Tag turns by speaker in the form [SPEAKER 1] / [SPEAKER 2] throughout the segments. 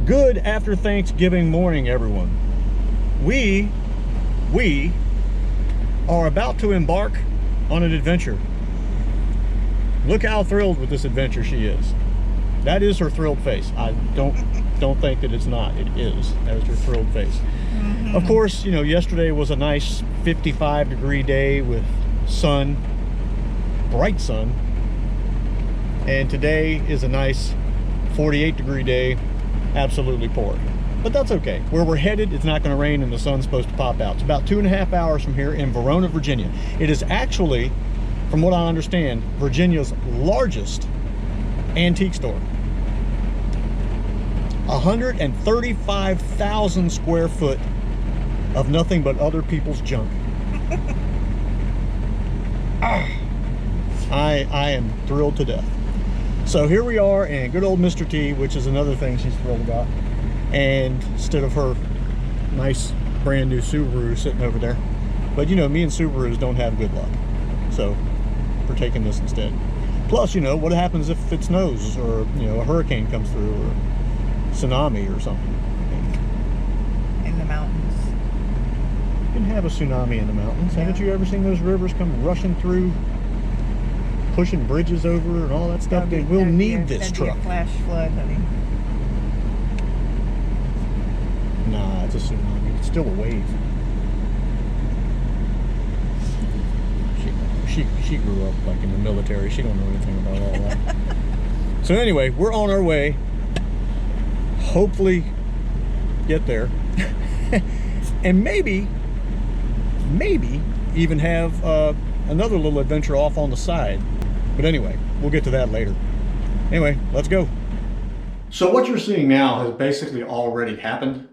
[SPEAKER 1] Good after Thanksgiving morning, everyone. We are about to embark on an adventure. Look how thrilled with this adventure she is. That is her thrilled face. I don't think that it's not. It is. That is her thrilled face. Mm-hmm. Of course, you know, yesterday was a nice 55-degree day with sun, bright sun. And today is a nice 48-degree day, absolutely pouring. But that's okay. Where we're headed, it's not going to rain and the sun's supposed to pop out. It's about 2.5 hours from here in Verona, Virginia. It is actually, from what I understand, Virginia's largest antique store. 135,000 square foot of nothing but other people's junk. I am thrilled to death. So here we are in good old Mr. T, which is another thing she's thrilled about. And instead of her nice brand new Subaru sitting over there. But you know, me and Subarus don't have good luck. So we're taking this instead. Plus, you know, what happens if it snows or, you know, a hurricane comes through or tsunami or something?
[SPEAKER 2] In the mountains.
[SPEAKER 1] You can have a tsunami in the mountains. Yeah. Haven't you ever seen those rivers come rushing through, pushing bridges over and all that stuff? We'll need this truck.
[SPEAKER 2] Be a flash flood, honey.
[SPEAKER 1] Nah, it's a tsunami. It's still a wave. She grew up like in the military. She don't know anything about all that. So anyway, we're on our way. Hopefully get there. And maybe even have another little adventure off on the side. But anyway, we'll get to that later. Anyway, let's go. So what you're seeing now has basically already happened.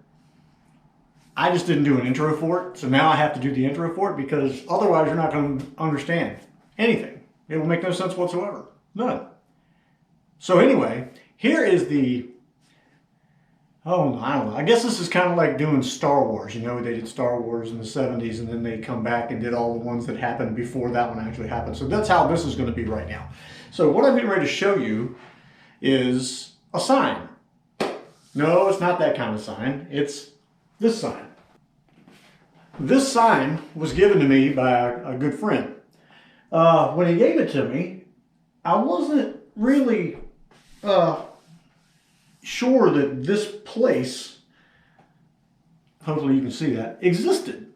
[SPEAKER 1] I just didn't do an intro for it, so now I have to do the intro for it because otherwise you're not going to understand anything. It will make no sense whatsoever. None. So anyway, here is the... Oh, I don't know. I guess this is kind of like doing Star Wars. You know, they did Star Wars in the 70s and then they come back and did all the ones that happened before that one actually happened. So that's how this is going to be right now. So what I'm getting ready to show you is a sign. No, it's not that kind of sign. It's this sign. This sign was given to me by a good friend. When he gave it to me, I wasn't really sure that this place, hopefully you can see that, existed.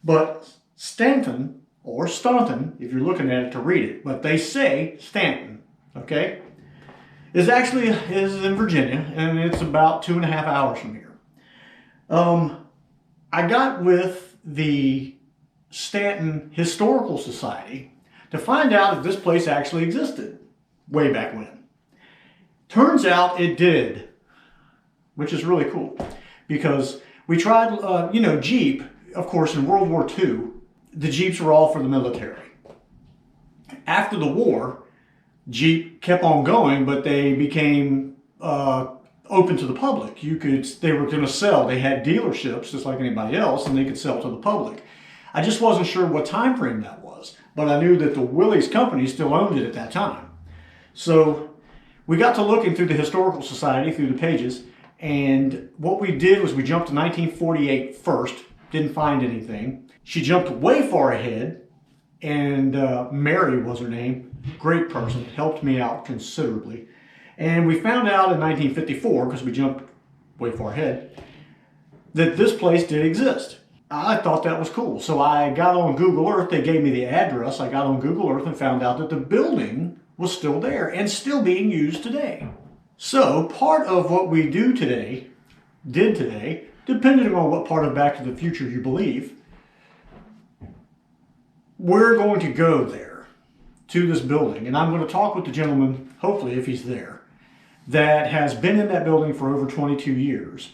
[SPEAKER 1] But Stantin, or Staunton, if you're looking at it to read it, but they say Stantin, okay, is in Virginia, and it's about 2.5 hours from here. I got with the Stantin Historical Society to find out if this place actually existed way back when. Turns out it did, which is really cool because we tried, you know, Jeep, of course, in World War II, the Jeeps were all for the military. After the war, Jeep kept on going, but they became open to the public. They were going to sell. They had dealerships just like anybody else, and they could sell to the public. I just wasn't sure what time frame that was, but I knew that the Willys company still owned it at that time. So we got to looking through the Historical Society, through the pages, and what we did was we jumped to 1948 first, didn't find anything. She jumped way far ahead, and Mary was her name, great person, helped me out considerably. And we found out in 1954, because we jumped way far ahead, that this place did exist. I thought that was cool. So I got on Google Earth. They gave me the address. I got on Google Earth and found out that the building was still there and still being used today. So part of what we did today, depending on what part of Back to the Future you believe, we're going to go there to this building. And I'm going to talk with the gentleman, hopefully if he's there, that has been in that building for over 22 years.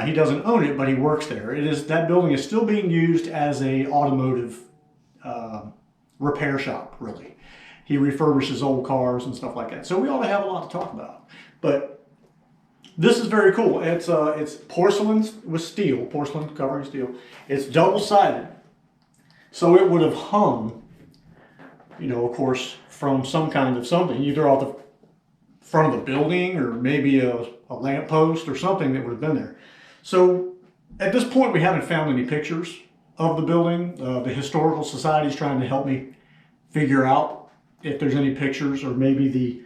[SPEAKER 1] He doesn't own it, but he works there. That building is still being used as a automotive repair shop, really. He refurbishes old cars and stuff like that. So we ought to have a lot to talk about. But this is very cool. It's porcelain with steel, porcelain covering steel. It's double-sided. So it would have hung, you know, of course, from some kind of something, either off the front of the building or maybe a lamppost or something that would have been there. So at this point, we haven't found any pictures of the building. The Historical Society is trying to help me figure out if there's any pictures, or maybe the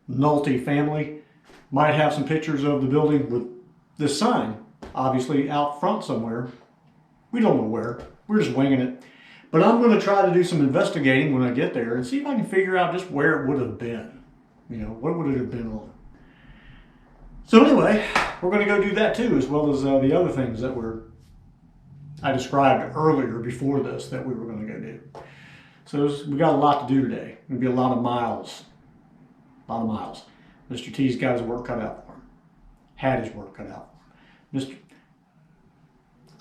[SPEAKER 1] Nolte family might have some pictures of the building with this sign, obviously out front somewhere. We don't know where. We're just winging it. But I'm going to try to do some investigating when I get there and see if I can figure out just where it would have been. You know, what would it have been on? So anyway, we're going to go do that too, as well as the other things that I described earlier before this that we were going to go do. So we got a lot to do today. It'll be a lot of miles. A lot of miles. Mr. T's got his work cut out for him. Had his work cut out for him.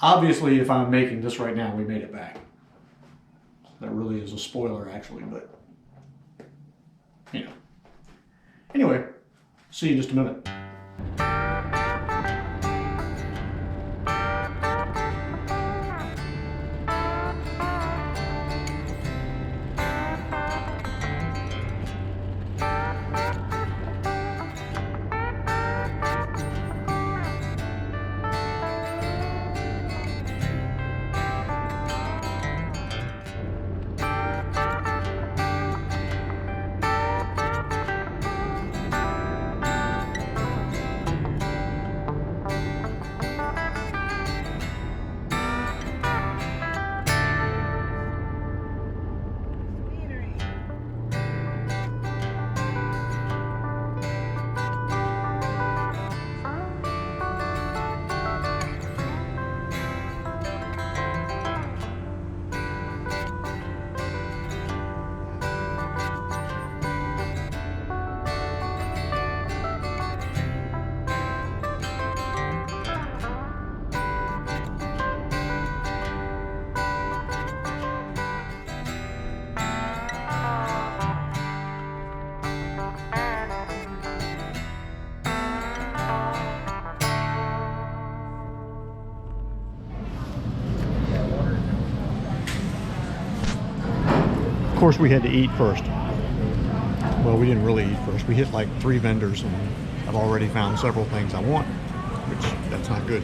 [SPEAKER 1] Obviously, if I'm making this right now, we made it back. That really is a spoiler, actually, but you know. Anyway, see you in just a minute. Of course, we had to eat first. Well, we didn't really eat first. We hit like 3 vendors, and I've already found several things I want, which that's not good.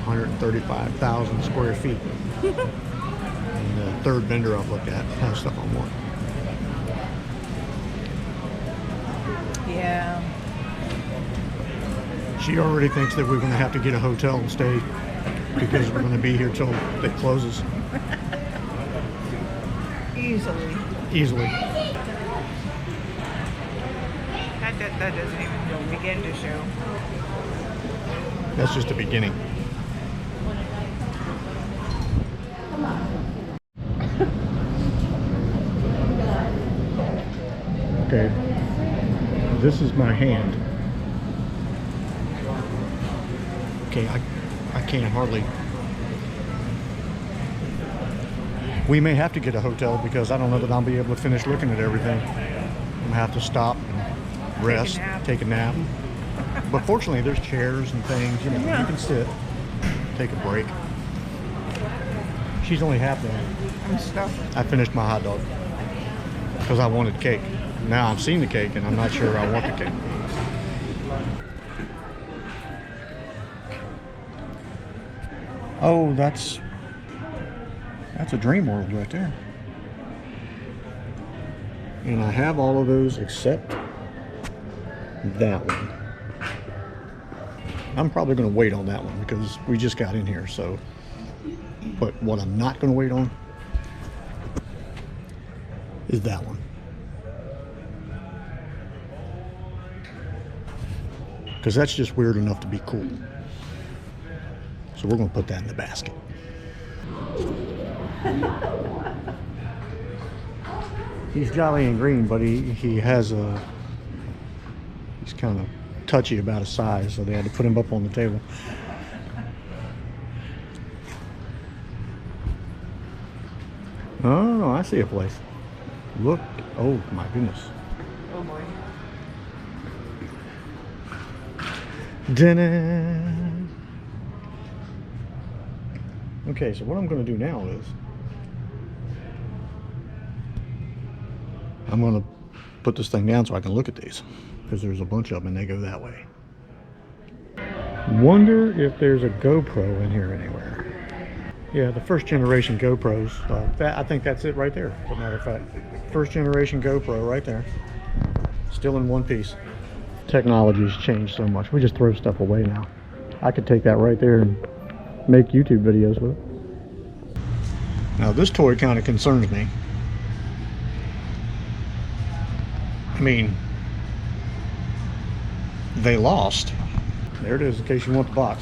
[SPEAKER 1] 135,000 square feet. And the third vendor I've looked at has stuff I want.
[SPEAKER 2] Yeah.
[SPEAKER 1] She already thinks that we're going to have to get a hotel and stay because we're going to be here till it closes. Easily.
[SPEAKER 2] That doesn't even begin to show.
[SPEAKER 1] That's just the beginning. Okay, this is my hand. Okay, I can't hardly. We may have to get a hotel because I don't know that I'll be able to finish looking at everything. I'm gonna have to stop and rest, take a nap. But fortunately, there's chairs and things. You know,
[SPEAKER 2] Yeah.
[SPEAKER 1] you can sit, take a break. She's only half done.
[SPEAKER 2] I'm stuffed.
[SPEAKER 1] I finished my hot dog because I wanted cake. Now I've seen the cake and I'm not sure I want the cake. Oh, that's a dream world right there. And I have all of those except that one. I'm probably going to wait on that one because we just got in here, so. But what I'm not going to wait on is that one. Because that's just weird enough to be cool. So we're going to put that in the basket. He's jolly and green, but he has a, he's kind of touchy about his size, so they had to put him up on the table. Oh, I see a place. Look, oh my goodness.
[SPEAKER 2] Oh boy.
[SPEAKER 1] Dinner. Okay, so what I'm going to do now is I'm going to put this thing down so I can look at these, because there's a bunch of them and they go that way. Wonder if there's a GoPro in here anywhere. Yeah, the first generation GoPros. I think that's it right there, as a matter of fact. First generation GoPro right there. Still in one piece. Technology's changed so much. We just throw stuff away now. I could take that right there and make YouTube videos with it. Now this toy kind of concerns me. I mean, they lost. There it is, in case you want the box.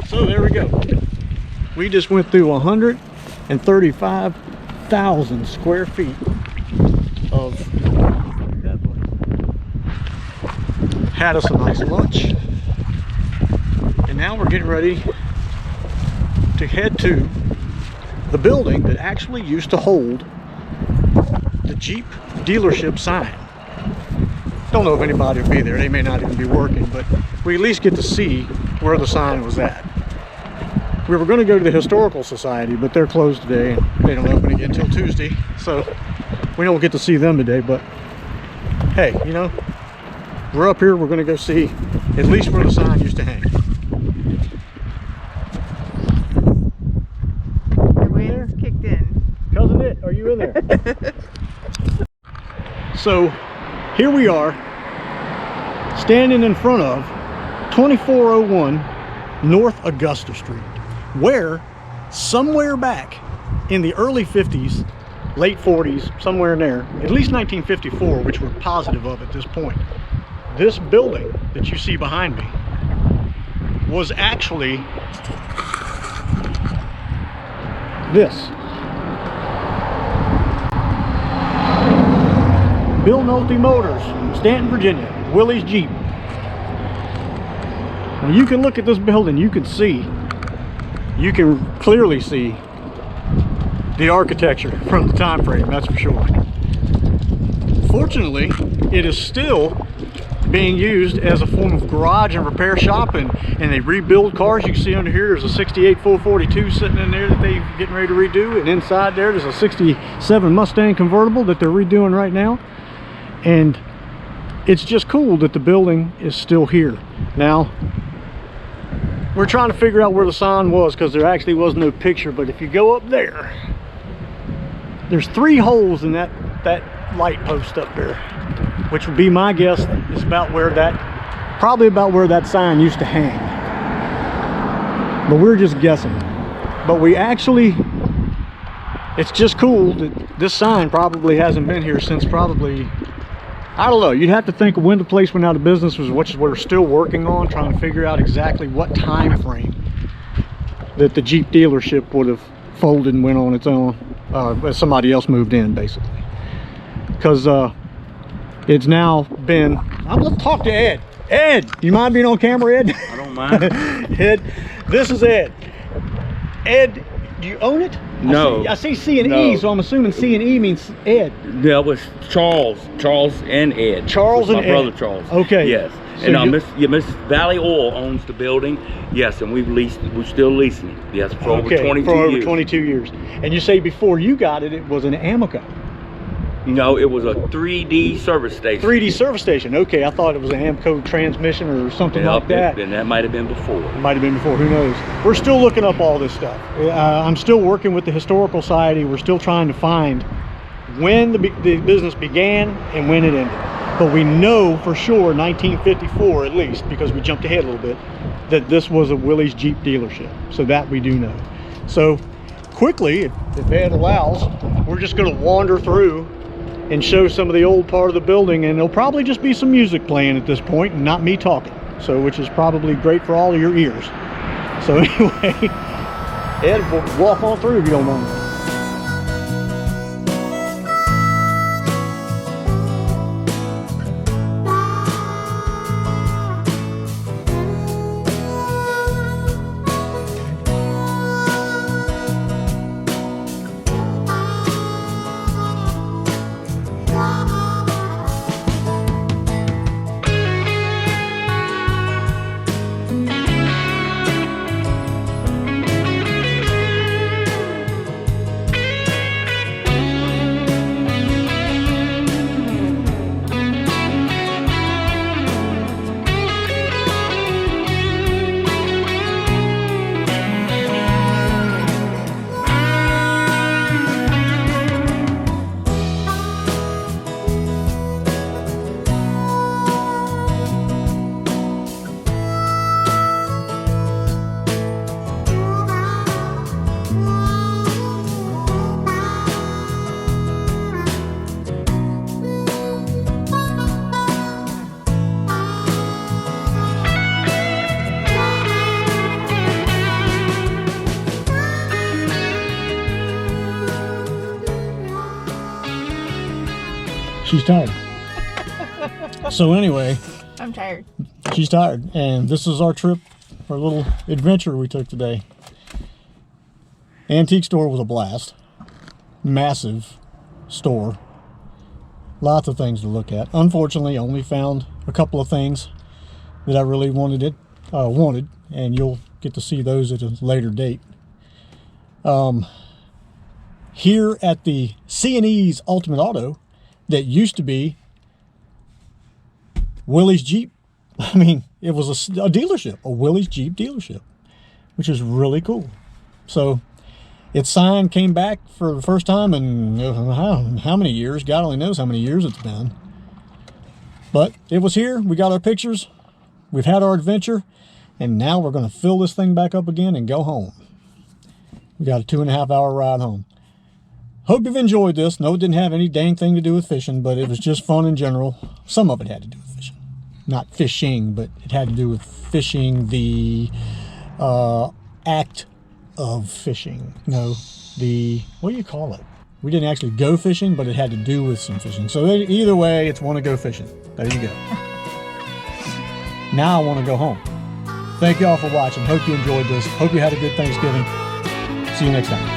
[SPEAKER 1] So there we go. We just went through 135,000 square feet of, had us a nice lunch, and now we're getting ready to head to the building that actually used to hold the Jeep dealership sign. Don't know if anybody will be there. They may not even be working, but we at least get to see where the sign was at. We were going to go to the Historical Society, but they're closed today and they don't open again until Tuesday, so we don't get to see them today. But hey, you know, we're up here, we're going to go see at least where the sign used to hang.
[SPEAKER 2] The wind's kicked in.
[SPEAKER 1] Cousin It, are you in there? So here we are, standing in front of 2401 North Augusta Street, where somewhere back in the early 50s, late 40s, somewhere in there, at least 1954, which we're positive of at this point, this building that you see behind me was actually this. Bill Nolte Motors, Staunton, Virginia, Willys Jeep. Now you can look at this building, you can clearly see the architecture from the time frame, that's for sure. Fortunately, it is still being used as a form of garage and repair shop, and they rebuild cars. You can see under here there's a 68 442 sitting in there that they're getting ready to redo, and inside there there's a 67 Mustang convertible that they're redoing right now. And it's just cool that the building is still here. Now we're trying to figure out where the sign was, because there actually was no picture, but if you go up there, there's 3 holes in that light post up there, which would be my guess is about where probably about where that sign used to hang. But we're just guessing. But we actually, it's just cool that this sign probably hasn't been here since probably, I don't know, you'd have to think of when the place went out of business, which we're still working on, trying to figure out exactly what time frame that the Jeep dealership would have folded and went on its own, as somebody else moved in, basically. Because it's now been, I'm gonna talk to Ed. Ed, you mind being on camera, Ed?
[SPEAKER 3] I don't mind.
[SPEAKER 1] Ed, this is Ed. Ed, do you own it?
[SPEAKER 3] No.
[SPEAKER 1] I see C and E, so I'm assuming C and E means Ed.
[SPEAKER 3] That was Charles and Ed.
[SPEAKER 1] Charles and
[SPEAKER 3] my
[SPEAKER 1] Ed.
[SPEAKER 3] brother Charles.
[SPEAKER 1] Okay.
[SPEAKER 3] Yes.
[SPEAKER 1] So
[SPEAKER 3] And Miss Valley Oil owns the building. Yes, and we're still leasing it. Yes, for over 22
[SPEAKER 1] for over
[SPEAKER 3] years.
[SPEAKER 1] 22 years. And you say before you got it, it was an Amico.
[SPEAKER 3] No, it was a 3D service station.
[SPEAKER 1] 3D service station. Okay, I thought it was an Amco transmission or something like that.
[SPEAKER 3] And that might have been before.
[SPEAKER 1] It might have been before, who knows. We're still looking up all this stuff. I'm still working with the Historical Society. We're still trying to find when the business began and when it ended. But we know for sure 1954 at least, because we jumped ahead a little bit, that this was a Willys Jeep dealership. So that we do know. So quickly, if Ed allows, we're just going to wander through and show some of the old part of the building, and there'll probably just be some music playing at this point and not me talking, so which is probably great for all of your ears. So anyway, Ed, we'll walk on through if you don't mind. She's tired. So anyway,
[SPEAKER 2] I'm tired.
[SPEAKER 1] she's tired. And this is our trip, our little adventure we took today. Antique store was a blast. Massive store. Lots of things to look at. Unfortunately, I only found a couple of things that I really wanted, and you'll get to see those at a later date. Here at the C&E's Ultimate Auto, that used to be Willys Jeep. I mean, it was a dealership, a Willys Jeep dealership, which is really cool. So its sign came back for the first time in how many years? God only knows how many years it's been. But it was here. We got our pictures. We've had our adventure. And now we're going to fill this thing back up again and go home. We got a 2.5 hour ride home. Hope you've enjoyed this. No, it didn't have any dang thing to do with fishing, but it was just fun in general. Some of it had to do with fishing. Not fishing, but it had to do with fishing, the act of fishing. No, what do you call it? We didn't actually go fishing, but it had to do with some fishing. So either way, it's want to go fishing. There you go. Now I want to go home. Thank y'all for watching. Hope you enjoyed this. Hope you had a good Thanksgiving. See you next time.